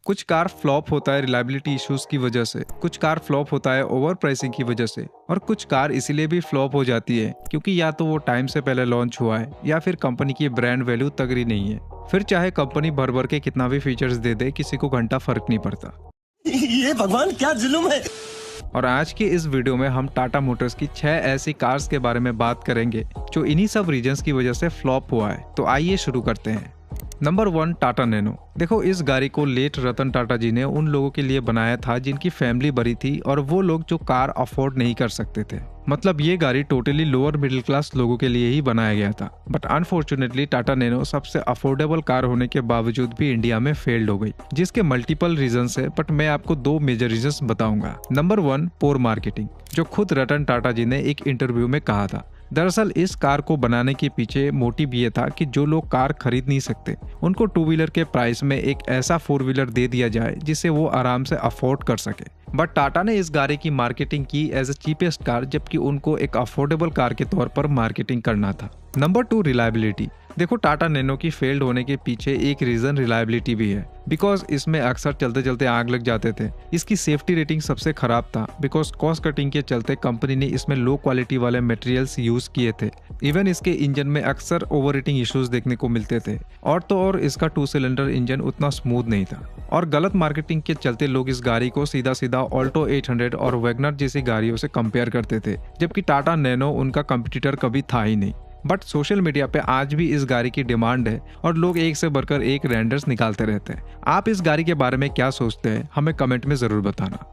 कुछ car flop होता है रिलायबिलिटी इश्यूज की वजह से, कुछ कार फ्लॉप होता है ओवर प्राइसिंग की वजह से, और कुछ कार इसीलिए भी फ्लॉप हो जाती है क्योंकि या तो वो टाइम से पहले लॉन्च हुआ है या फिर कंपनी की ब्रांड वैल्यू तगड़ी नहीं है। फिर चाहे कंपनी भर भर के कितना भी फीचर्स दे दे, किसी को घंटा फर्क नहीं पड़ता। ये भगवान क्या जुल्म है। और आज की इस वीडियो में हम टाटा मोटर्स की 6 ऐसी कार्स के बारे में बात करेंगे जो इन्हीं सब रीजंस की वजह से फ्लॉप हुआ है। तो आइए शुरू करते हैं। Number 1, Tata nano. देखो, इस गाड़ी को लेट रतन टाटा जी ने उन लोगों के लिए बनाया था जिनकी फैमिली बड़ी थी और वो लोग जो कार अफोर्ड नहीं कर सकते थे। मतलब ये गाड़ी टोटली लोअर मिडिल क्लास लोगों के लिए ही बनाया गया था। बट अनफॉर्चुनेटली टाटा नैनो सबसे अफोर्डेबल कार होने के बावजूद भी इंडिया में फेल्ड हो गई, जिसके मल्टीपल रीजंस है, बट मैं आपको 2 मेजर रीजंस बताऊंगा। नंबर 1, पोर मार्केटिंग, जो खुद रतन टाटा जी ने एक इंटरव्यू में कहा था। दरअसल इस कार को बनाने के पीछे मोटिव ये था कि जो लोग कार खरीद नहीं सकते उनको 2 व्हीलर के प्राइस में एक ऐसा 4 व्हीलर दे दिया जाए जिसे वो आराम से अफोर्ड कर सके। बट टाटा ने इस गाड़ी की मार्केटिंग की एज ए चीपेस्ट कार, जबकि उनको एक अफोर्डेबल कार के तौर पर मार्केटिंग करना था। Number 2, reliability. देखो, टाटा नैनो की फेल्ड होने के पीछे एक रीजन रिलायबिलिटी भी है, बिकॉज इसमें अक्सर चलते चलते आग लग जाते थे। इसकी सेफ्टी रेटिंग सबसे खराब था, बिकॉज कॉस्ट कटिंग के चलते कंपनी ने इसमें लो क्वालिटी वाले मटेरियल्स यूज किए थे। इवन इसके इंजन में अक्सर ओवर हीटिंग इश्यूज देखने को मिलते थे, और तो और इसका 2 सिलेंडर इंजन उतना स्मूथ नहीं था। और गलत मार्केटिंग के चलते लोग इस गाड़ी को सीधा सीधा ऑल्टो 800 और वैगनर जैसी गाड़ियों से कंपेयर करते थे, जबकि टाटा नैनो उनका कंपटीटर कभी था ही नहीं। बट सोशल मीडिया पे आज भी इस गाड़ी की डिमांड है और लोग एक से बढ़कर एक रेंडर्स निकालते रहते हैं। आप इस गाड़ी के बारे में क्या सोचते हैं, हमें कमेंट में जरूर बताना।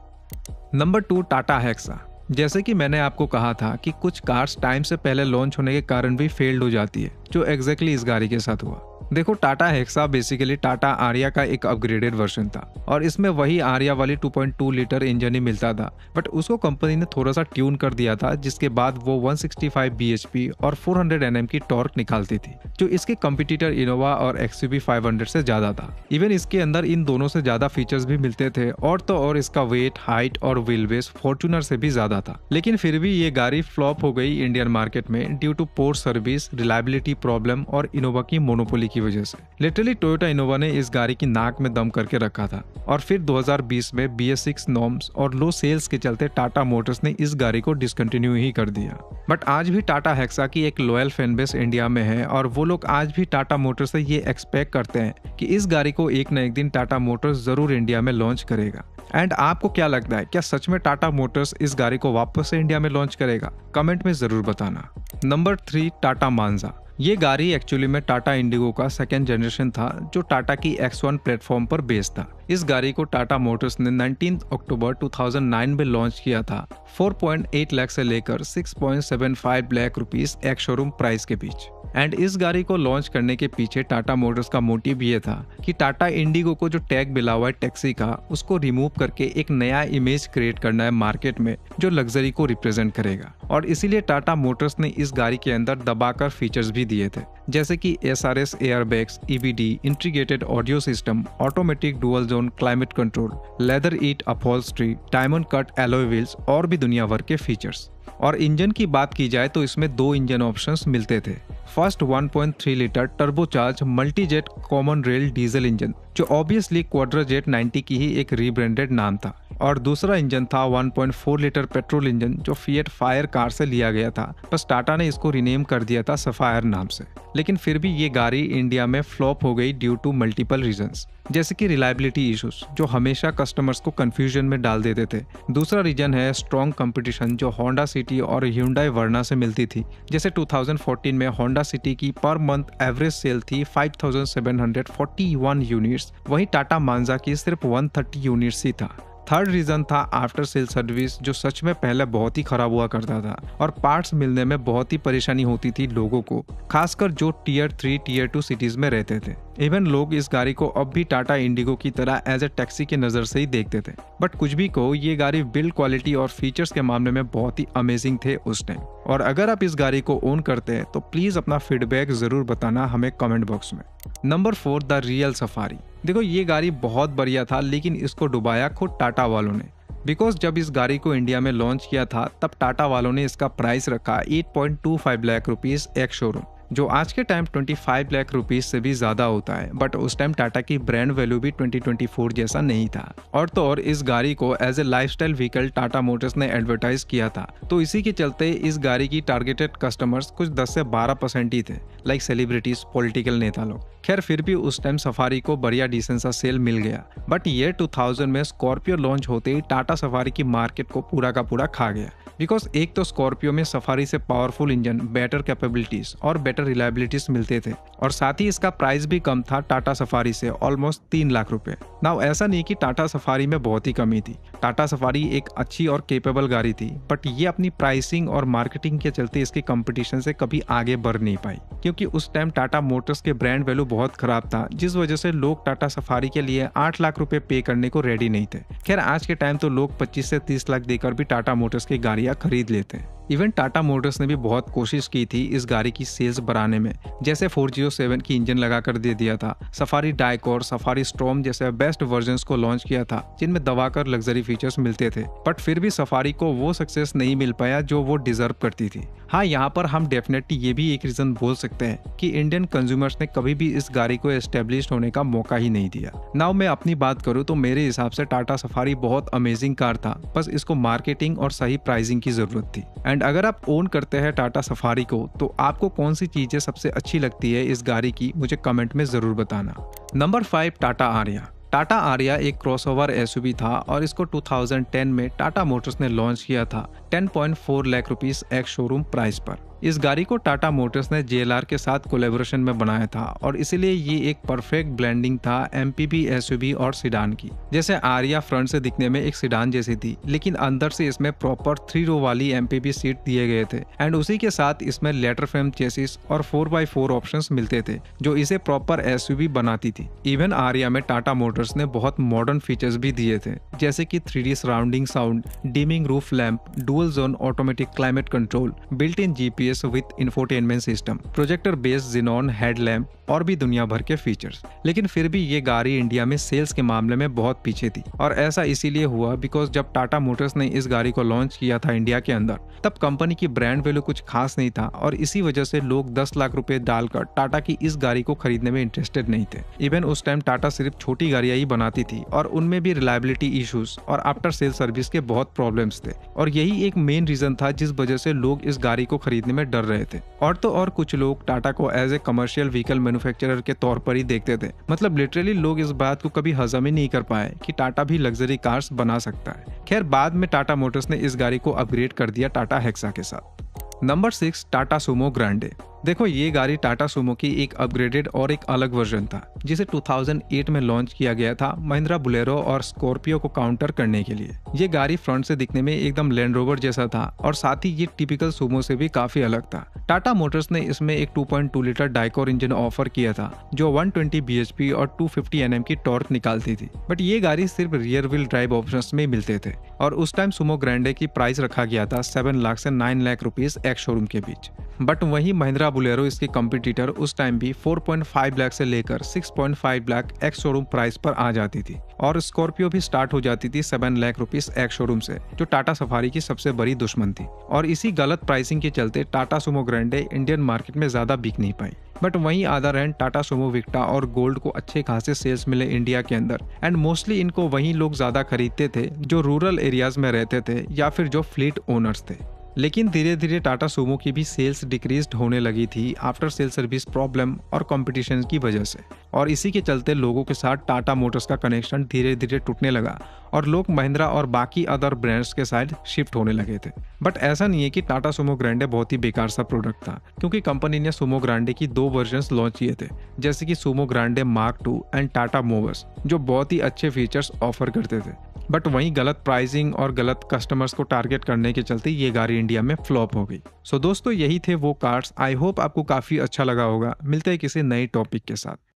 Number 2, Tata hexa. जैसे कि मैंने आपको कहा था कि कुछ कार्स टाइम से पहले लॉन्च होने के कारण भी फेल्ड हो जाती है, जो एग्जैक्टली इस गाड़ी के साथ हुआ। देखो, टाटा हेक्सा बेसिकली टाटा आरिया का एक अपग्रेडेड वर्जन था और इसमें वही आरिया वाली 2.2 लीटर इंजन ही मिलता था, बट उसको कंपनी ने थोड़ा सा ट्यून कर दिया था, जिसके बाद वो 165 bhp और 400 Nm की टॉर्क निकालती थी, जो इसके कंपटीटर इनोवा और XUV 500 से ज्यादा था। इवन इसके अंदर इन दोनों से ज्यादा फीचर्स भी मिलते थे, और तो और इसका वेट, हाइट और व्हील बेस फॉर्च्यूनर से भी ज्यादा था। लेकिन फिर भी ये गाड़ी फ्लॉप हो गई इंडियन मार्केट में due to poor service, reliability problem और इनोवा की मोनोपोली की वजह से। लिटरली टोयोटा इनोवा ने इस गाड़ी की नाक में दम करके रखा था, और फिर 2020 में BS6 नॉर्म्स और लो सेल्स के चलते टाटा मोटर्स ने इस गाड़ी को डिसकंटिन्यू ही कर दिया। बट आज भी टाटा हेक्सा की एक लॉयल फैन बेस इंडिया में है, और वो लोग आज भी टाटा मोटर्स से ये एक्सपेक्ट करते हैं कि इस गाड़ी को एक न एक दिन टाटा मोटर्स जरूर इंडिया में लॉन्च करेगा। एंड आपको क्या लगता है, क्या सच में टाटा मोटर्स इस गाड़ी को वापस से इंडिया में लॉन्च करेगा? कमेंट में जरूर बताना। नंबर 3, टाटा मांजा। ये गाड़ी एक्चुअली में टाटा इंडिगो का 2nd जनरेशन था, जो टाटा की X1 प्लेटफॉर्म पर बेस्ड था। इस गाड़ी को टाटा मोटर्स ने 19 अक्टूबर 2009 में लॉन्च किया था, 4.8 लाख से लेकर 6.75 लाख रुपीस एक शोरूम प्राइस के बीच। एंड इस गाड़ी को लॉन्च करने के पीछे टाटा मोटर्स का मोटिव ये था कि टाटा इंडिगो को जो टैग मिला हुआ है टैक्सी का, उसको रिमूव करके एक नया इमेज क्रिएट करना है मार्केट में, जो लग्जरी को रिप्रेजेंट करेगा। और इसीलिए टाटा मोटर्स ने इस गाड़ी के अंदर दबाकर फीचर्स भी दिए थे, जैसे कि SRS airbags, EBD, integrated audio system, automatic dual zone climate control, leatherette upholstery, diamond cut alloy wheels और भी दुनिया भर के फीचर्स। और इंजन की बात की जाए तो इसमें 2 इंजन ऑप्शंस मिलते थे। First 1.3 litre turbocharge Multijet common rail diesel engine, जो ऑब्वियसली क्वाड्राजेट 90 की ही एक रीब्रांडेड नाम था, और दूसरा इंजन था 1.4 लीटर पेट्रोल इंजन, जो फिएट फायर कार से लिया गया था, बस टाटा ने इसको रीनेम कर दिया था सफायर नाम से। लेकिन फिर भी ये गाड़ी इंडिया में फ्लॉप हो गई ड्यू टू मल्टीपल रीजंस, जैसे कि रिलायबिलिटी इश्यूज, जो हमेशा कस्टमर्स को कंफ्यूजन में डाल देते थे। दूसरा रीजन है स्ट्रॉन्ग कंपटीशन, जो होंडा सिटी और Hyundai वर्ना से मिलती थी। जैसे 2014 में होंडा सिटी की पर मंथ एवरेज सेल थी 5741 यूनिट्स, वहीं टाटा मांजा की सिर्फ 130 यूनिट्स ही था। थर्ड रीजन था आफ्टर सेल सर्विस, जो सच में पहले बहुत ही खराब हुआ करता था और पार्ट्स मिलने में बहुत ही परेशानी होती थी लोगों को, खासकर जो टियर 3 टियर 2 सिटीज में रहते थे। इवन लोग इस गाड़ी को अब भी टाटा इंडिगो की तरह एज ए टैक्सी की नजर से ही देखते थे। बट कुछ भी कहो, ये गाड़ी बिल्ड क्वालिटी और फीचर्स के मामले में बहुत ही अमेजिंग थे उस टाइम। और अगर आप इस गाड़ी को ओन करते हैं तो प्लीज अपना फीडबैक जरूर बताना हमें कमेंट बॉक्स में। Number 4, the real safari. देखो, ये गाड़ी बहुत बढ़िया था, लेकिन इसको डुबाया खुद टाटा वालों ने। बिकॉज जब इस गाड़ी को इंडिया में लॉन्च किया था तब टाटा वालों ने इसका प्राइस रखा 8.25 लाख रुपीस एक शोरूम, जो आज के टाइम 25 लाख रुपीज से भी ज्यादा होता है, बट उस टाइम टाटा की ब्रांड वैल्यू भी 2024 जैसा नहीं था। और तो और इस गाड़ी को as a lifestyle vehicle Tata Motors ने एडवर्टाइज किया था, तो इसी के चलते इस गाड़ी की टारगेटेड कस्टमर्स कुछ 10 से 12% ही थे, लाइक सेलिब्रिटीज, पॉलिटिकल नेता लोग। खैर फिर भी उस टाइम सफारी को बढ़िया डिसेंट सा सेल मिल गया। बट ईयर 2000 में स्कॉर्पियो लॉन्च होते ही टाटा सफारी की मार्केट को पूरा का पूरा खा गया। बिकॉज एक तो स्कॉर्पियो में सफारी से पावरफुल इंजन, बेटर कैपेबिलिटीज और बेटर रिलायबिलिटीज मिलते थे, और साथ ही इसका प्राइस भी कम था टाटा सफारी से, ऑलमोस्ट 3 लाख रुपए। नाउ ऐसा नहीं कि टाटा सफारी में बहुत ही कमी थी, टाटा सफारी एक अच्छी और केपेबल गाड़ी थी, बट ये अपनी प्राइसिंग और मार्केटिंग के चलते इसके कंपटीशन से कभी आगे बढ़ नहीं पाई, क्योंकि उस टाइम टाटा मोटर्स के ब्रांड वैल्यू बहुत खराब था, जिस वजह से लोग टाटा सफारी के लिए 8 लाख रुपए पे करने को रेडी नहीं थे। खैर आज के टाइम तो लोग 25 से 30 लाख देकर भी टाटा मोटर्स की गाड़ियां खरीद लेते हैं। इवन टाटा मोटर्स ने भी बहुत कोशिश की थी इस गाड़ी की सेल्स बढ़ाने में, जैसे 407 की इंजन लगाकर दे दिया था, सफारी डाइकोर, सफारी स्ट्रॉम जैसे बेस्ट वर्जन्स को लॉन्च किया था, जिनमें दबाकर लग्जरी फीचर्स मिलते थे, बट फिर भी सफारी को वो सक्सेस नहीं मिल पाया जो वो डिजर्व करती थी। हाँ, यहाँ पर हम डेफिनेटली ये भी एक रीजन बोल सकते हैं कि इंडियन कंज्यूमर्स ने कभी भी इस गाड़ी को एस्टेब्लिश होने का मौका ही नहीं दिया। नाउ मैं अपनी बात करूँ तो मेरे हिसाब से टाटा सफारी बहुत अमेजिंग कार था, बस इसको मार्केटिंग और सही प्राइसिंग की जरूरत थी। एंड अगर आप ओन करते हैं टाटा सफारी को, तो आपको कौन सी चीजें सबसे अच्छी लगती है इस गाड़ी की, मुझे कमेंट में जरूर बताना। नंबर 5, टाटा आरिया। टाटा आरिया एक क्रॉसओवर एसयूवी था और इसको 2010 में टाटा मोटर्स ने लॉन्च किया था 10.4 lakh rupees ex showroom price पर। इस गाड़ी को टाटा मोटर्स ने JLR के साथ कोलैबोरेशन में बनाया था, और इसलिए ये एक परफेक्ट ब्लेंडिंग था MPV, SUV और सिडान की। जैसे आरिया फ्रंट से दिखने में एक सिडान जैसी थी, लेकिन अंदर से इसमें प्रॉपर 3 रो वाली MPV सीट दिए गए थे, एंड उसी के साथ इसमें लेटर फ्रेम चेसिस और 4x4 ऑप्शंस मिलते थे, जो इसे प्रॉपर SUV बनाती थी। इवन आरिया में टाटा मोटर्स ने बहुत मॉडर्न फीचर्स भी दिए थे, जैसे कि 3D surrounding sound, dimming roof lamp, dual zone automatic climate control, built in GPS with infotainment system, projector based xenon headlamp और भी दुनिया भर के फीचर्स। लेकिन फिर भी ये गाड़ी इंडिया में सेल्स के मामले में बहुत पीछे थी, और ऐसा इसीलिए हुआ बिकॉज जब टाटा मोटर्स ने इस गाड़ी को लॉन्च किया था इंडिया के अंदर, तब कंपनी की ब्रांड वैल्यू कुछ खास नहीं था, और इसी वजह से लोग 10 लाख रुपए डालकर टाटा की इस गाड़ी को खरीदने में इंटरेस्टेड नहीं थे। इवन उस टाइम टाटा सिर्फ छोटी गाड़ियां ही बनाती थी, और उनमें भी रिलायबिलिटी इश्यूज और आफ्टर सेल सर्विस के बहुत प्रॉब्लम्स थे, और यही एक मेन रीजन था जिस वजह से लोग इस गाड़ी को खरीदने में डर रहे थे। और तो और कुछ लोग टाटा को as a commercial vehicle manufacturer के तौर पर ही देखते थे, मतलब लिटरली लोग इस बात को कभी हजम ही नहीं कर पाए कि टाटा भी लग्जरी कार्स बना सकता है। खैर बाद में टाटा मोटर्स ने इस गाड़ी को अपग्रेड कर दिया टाटा हेक्सा के साथ। Number 6, Tata Sumo Grande. देखो ये गाड़ी टाटा सुमो की एक अपग्रेडेड और एक अलग वर्जन था, जिसे 2008 में लॉन्च किया गया था महिंद्रा बुलेरो और स्कॉर्पियो को काउंटर करने के लिए। ये गाड़ी फ्रंट से दिखने में एकदम लैंड रोवर जैसा था, और साथ ही ये टिपिकल सुमो से भी काफी अलग था। टाटा मोटर्स ने इसमें एक 2.2 लीटर डाइकोर इंजन ऑफर किया था, जो 120 bhp और 250 Nm की टॉर्क निकालती थी, बट ये गाड़ी सिर्फ रियर व्हील ड्राइव ऑप्शंस में मिलते थे, और उस टाइम सुमो ग्रैंडे की प्राइस रखा गया था 7 लाख से 9 लाख रुपीस एक्स शोरूम के बीच। बट वही महिंद्रा बुलेरो इसके कंपटीटर उस टाइम भी 4.5 लाख से लेकर 6.5 लाख एक्स शोरूम प्राइस पर आ जाती थी, और स्कॉर्पियो भी स्टार्ट हो जाती थी 7 लाख रुपीस एक्स शोरूम से, जो टाटा सफारी की सबसे बड़ी दुश्मन थी। और इसी गलत प्राइसिंग के चलते Tata Sumo Grande Indian market में ज्यादा बिक नहीं पाई। बट वहीं अदर हैंड टाटा सुमो विक्टा और गोल्ड को अच्छे खासे सेल्स मिले इंडिया के अंदर, एंड मोस्टली इनको वहीं लोग ज्यादा खरीदते थे जो रूरल एरियाज में रहते थे या फिर जो फ्लीट ओनर्स थे। लेकिन धीरे धीरे टाटा सुमो की भी सेल्स डिक्रीज होने लगी थी आफ्टर सेल सर्विस प्रॉब्लम और कंपटीशन की वजह से, और इसी के चलते लोगों के साथ टाटा मोटर्स का कनेक्शन धीरे धीरे टूटने लगा, और लोग महिंद्रा और बाकी अदर ब्रांड्स के साइड शिफ्ट होने लगे थे। बट ऐसा नहीं है कि टाटा सुमो ग्रैंडे बहुत ही बेकार सा प्रोडक्ट था, क्योंकि कंपनी ने सुमो ग्रैंडे की 2 वर्जन्स लॉन्च किए थे, जैसे कि Sumo Grande mark 2 and Tata movers, जो बहुत ही अच्छे फीचर्स ऑफर करते थे। बट वहीं गलत प्राइसिंग और गलत कस्टमर्स को टारगेट करने के चलते ये गाड़ी इंडिया में फ्लॉप हो गई। सो दोस्तों यही थे वो कार्स। आई होप आपको काफी अच्छा लगा होगा। मिलते हैं किसी नई टॉपिक के साथ।